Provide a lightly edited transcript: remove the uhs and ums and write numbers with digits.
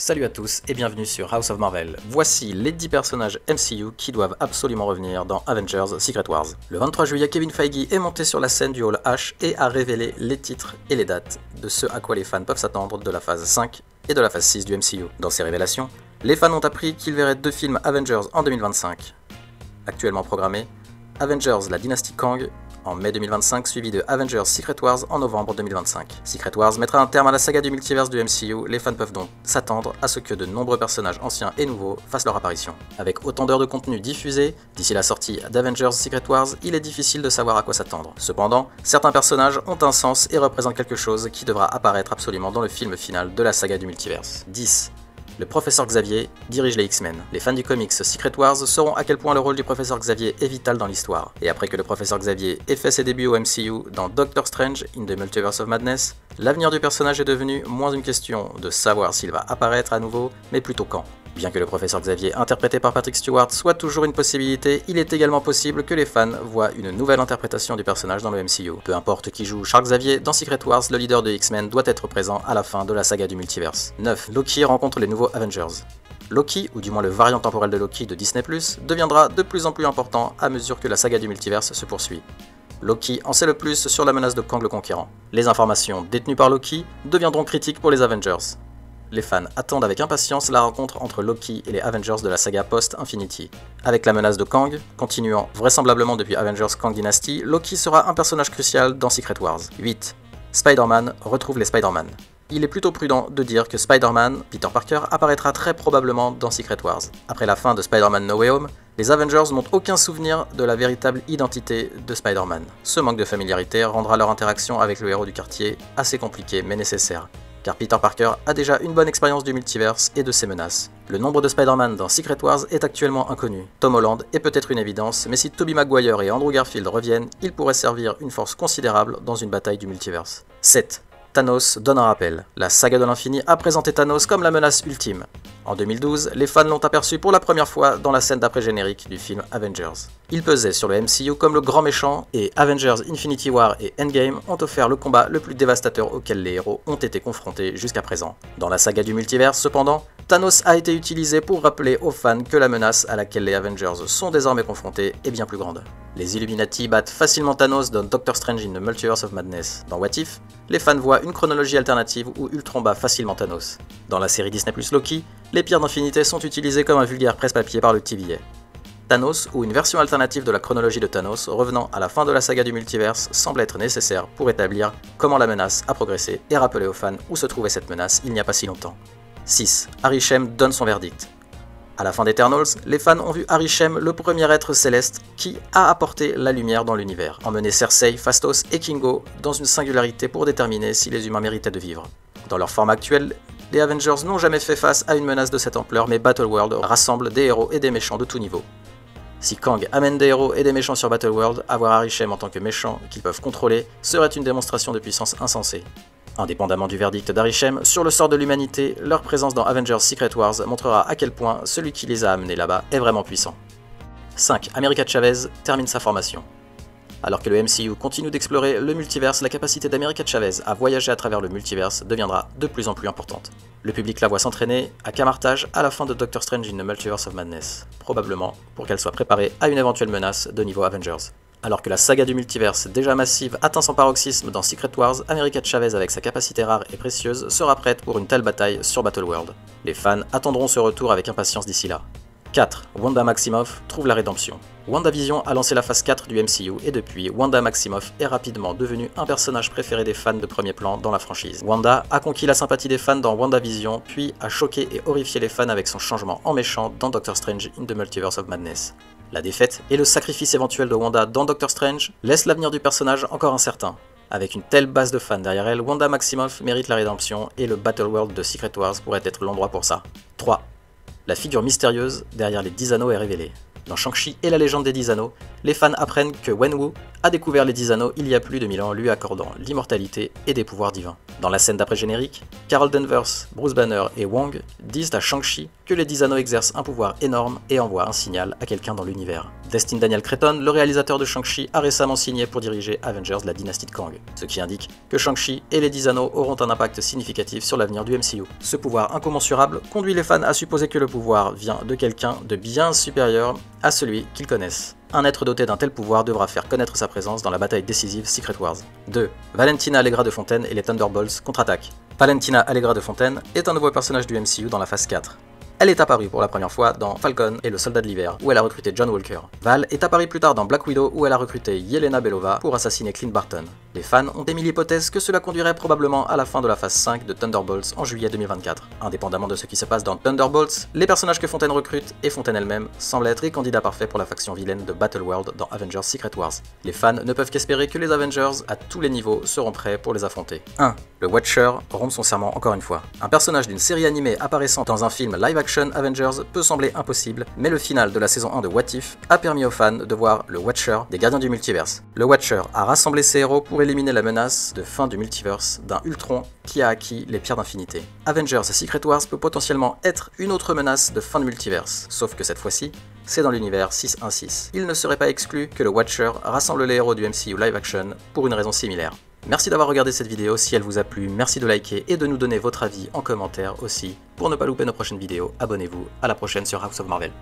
Salut à tous et bienvenue sur House of Marvel. Voici les 10 personnages MCU qui doivent absolument revenir dans Avengers Secret Wars. Le 23 juillet, Kevin Feige est monté sur la scène du Hall H et a révélé les titres et les dates de ce à quoi les fans peuvent s'attendre de la phase 5 et de la phase 6 du MCU. Dans ces révélations, les fans ont appris qu'ils verraient 2 films Avengers en 2025. Actuellement programmés, Avengers la dynastie Kang en mai 2025, suivi de Avengers Secret Wars en novembre 2025. Secret Wars mettra un terme à la saga du multiverse du MCU, les fans peuvent donc s'attendre à ce que de nombreux personnages anciens et nouveaux fassent leur apparition. Avec autant d'heures de contenu diffusées, d'ici la sortie d'Avengers Secret Wars, il est difficile de savoir à quoi s'attendre. Cependant, certains personnages ont un sens et représentent quelque chose qui devra apparaître absolument dans le film final de la saga du multiverse. 10. Le professeur Xavier dirige les X-Men. Les fans du comics Secret Wars sauront à quel point le rôle du professeur Xavier est vital dans l'histoire. Et après que le professeur Xavier ait fait ses débuts au MCU dans Doctor Strange in the Multiverse of Madness, l'avenir du personnage est devenu moins une question de savoir s'il va apparaître à nouveau, mais plutôt quand. Bien que le professeur Xavier, interprété par Patrick Stewart, soit toujours une possibilité, il est également possible que les fans voient une nouvelle interprétation du personnage dans le MCU. Peu importe qui joue Charles Xavier, dans Secret Wars, le leader de X-Men doit être présent à la fin de la saga du multiverse. 9. Loki rencontre les nouveaux Avengers. Loki, ou du moins le variant temporel de Loki de Disney+, deviendra de plus en plus important à mesure que la saga du multiverse se poursuit. Loki en sait le plus sur la menace de Kang le Conquérant. Les informations détenues par Loki deviendront critiques pour les Avengers. Les fans attendent avec impatience la rencontre entre Loki et les Avengers de la saga post-Infinity. Avec la menace de Kang, continuant vraisemblablement depuis Avengers Kang Dynasty, Loki sera un personnage crucial dans Secret Wars. 8. Spider-Man retrouve les Spider-Man. Il est plutôt prudent de dire que Spider-Man, Peter Parker, apparaîtra très probablement dans Secret Wars. Après la fin de Spider-Man No Way Home, les Avengers n'ont aucun souvenir de la véritable identité de Spider-Man. Ce manque de familiarité rendra leur interaction avec le héros du quartier assez compliquée mais nécessaire, car Peter Parker a déjà une bonne expérience du multiverse et de ses menaces. Le nombre de Spider-Man dans Secret Wars est actuellement inconnu. Tom Holland est peut-être une évidence, mais si Tobey Maguire et Andrew Garfield reviennent, ils pourraient servir une force considérable dans une bataille du multiverse. 7. Thanos donne un rappel. La saga de l'infini a présenté Thanos comme la menace ultime. En 2012, les fans l'ont aperçu pour la première fois dans la scène d'après-générique du film Avengers. Il pesait sur le MCU comme le grand méchant, et Avengers Infinity War et Endgame ont offert le combat le plus dévastateur auquel les héros ont été confrontés jusqu'à présent. Dans la saga du multiverse, cependant, Thanos a été utilisé pour rappeler aux fans que la menace à laquelle les Avengers sont désormais confrontés est bien plus grande. Les Illuminati battent facilement Thanos dans Doctor Strange in the Multiverse of Madness. Dans What If, les fans voient une chronologie alternative où Ultron bat facilement Thanos. Dans la série Disney+ Loki, les pierres d'infinité sont utilisées comme un vulgaire presse-papier par le TVA. Thanos, ou une version alternative de la chronologie de Thanos revenant à la fin de la saga du multiverse, semble être nécessaire pour établir comment la menace a progressé et rappeler aux fans où se trouvait cette menace il n'y a pas si longtemps. 6. Arishem donne son verdict. À la fin d'Eternals, les fans ont vu Arishem, le premier être céleste qui a apporté la lumière dans l'univers, emmener Cersei, Phastos et Kingo dans une singularité pour déterminer si les humains méritaient de vivre. Dans leur forme actuelle, les Avengers n'ont jamais fait face à une menace de cette ampleur, mais Battleworld rassemble des héros et des méchants de tout niveau. Si Kang amène des héros et des méchants sur Battleworld, avoir Arishem en tant que méchant qu'ils peuvent contrôler serait une démonstration de puissance insensée. Indépendamment du verdict d'Arishem sur le sort de l'humanité, leur présence dans Avengers Secret Wars montrera à quel point celui qui les a amenés là-bas est vraiment puissant. 5. America Chavez termine sa formation. Alors que le MCU continue d'explorer le multiverse, la capacité d'America Chavez à voyager à travers le multiverse deviendra de plus en plus importante. Le public la voit s'entraîner à Camartage à la fin de Doctor Strange in the Multiverse of Madness, probablement pour qu'elle soit préparée à une éventuelle menace de niveau Avengers. Alors que la saga du multiverse, déjà massive, atteint son paroxysme dans Secret Wars, America Chavez avec sa capacité rare et précieuse sera prête pour une telle bataille sur Battleworld. Les fans attendront ce retour avec impatience d'ici là. 4. Wanda Maximoff trouve la rédemption. WandaVision a lancé la phase 4 du MCU et depuis, Wanda Maximoff est rapidement devenue un personnage préféré des fans de premier plan dans la franchise. Wanda a conquis la sympathie des fans dans WandaVision, puis a choqué et horrifié les fans avec son changement en méchant dans Doctor Strange in the Multiverse of Madness. La défaite et le sacrifice éventuel de Wanda dans Doctor Strange laissent l'avenir du personnage encore incertain. Avec une telle base de fans derrière elle, Wanda Maximoff mérite la rédemption et le Battleworld de Secret Wars pourrait être l'endroit pour ça. 3. La figure mystérieuse derrière les 10 anneaux est révélée. Dans Shang-Chi et la légende des 10 anneaux, les fans apprennent que Wenwu a découvert les 10 anneaux il y a plus de 1000 ans, lui accordant l'immortalité et des pouvoirs divins. Dans la scène d'après-générique, Carol Danvers, Bruce Banner et Wong disent à Shang-Chi que les 10 anneaux exercent un pouvoir énorme et envoient un signal à quelqu'un dans l'univers. Destin Daniel Cretton, le réalisateur de Shang-Chi, a récemment signé pour diriger Avengers la dynastie de Kang, ce qui indique que Shang-Chi et les 10 anneaux auront un impact significatif sur l'avenir du MCU. Ce pouvoir incommensurable conduit les fans à supposer que le pouvoir vient de quelqu'un de bien supérieur à celui qu'ils connaissent. Un être doté d'un tel pouvoir devra faire connaître sa présence dans la bataille décisive Secret Wars. 2. Valentina Allegra de Fontaine et les Thunderbolts contre-attaquent. Valentina Allegra de Fontaine est un nouveau personnage du MCU dans la phase 4. Elle est apparue pour la première fois dans Falcon et le Soldat de l'Hiver, où elle a recruté John Walker. Val est apparue plus tard dans Black Widow, où elle a recruté Yelena Belova pour assassiner Clint Barton. Les fans ont émis l'hypothèse que cela conduirait probablement à la fin de la phase 5 de Thunderbolts en juillet 2024. Indépendamment de ce qui se passe dans Thunderbolts, les personnages que Fontaine recrute et Fontaine elle-même semblent être des candidats parfaits pour la faction vilaine de Battleworld dans Avengers Secret Wars. Les fans ne peuvent qu'espérer que les Avengers, à tous les niveaux, seront prêts pour les affronter. 1. Le Watcher rompt son serment encore une fois. Un personnage d'une série animée apparaissant dans un film live-action Avengers peut sembler impossible, mais le final de la saison 1 de What If a permis aux fans de voir le Watcher des Gardiens du Multiverse. Le Watcher a rassemblé ses héros pour éliminer la menace de fin du multiverse d'un Ultron qui a acquis les pierres d'infinité. Avengers Secret Wars peut potentiellement être une autre menace de fin de multiverse, sauf que cette fois-ci, c'est dans l'univers 616. Il ne serait pas exclu que le Watcher rassemble les héros du MCU live action pour une raison similaire. Merci d'avoir regardé cette vidéo, si elle vous a plu, merci de liker et de nous donner votre avis en commentaire aussi. Pour ne pas louper nos prochaines vidéos, abonnez-vous, à la prochaine sur House of Marvel.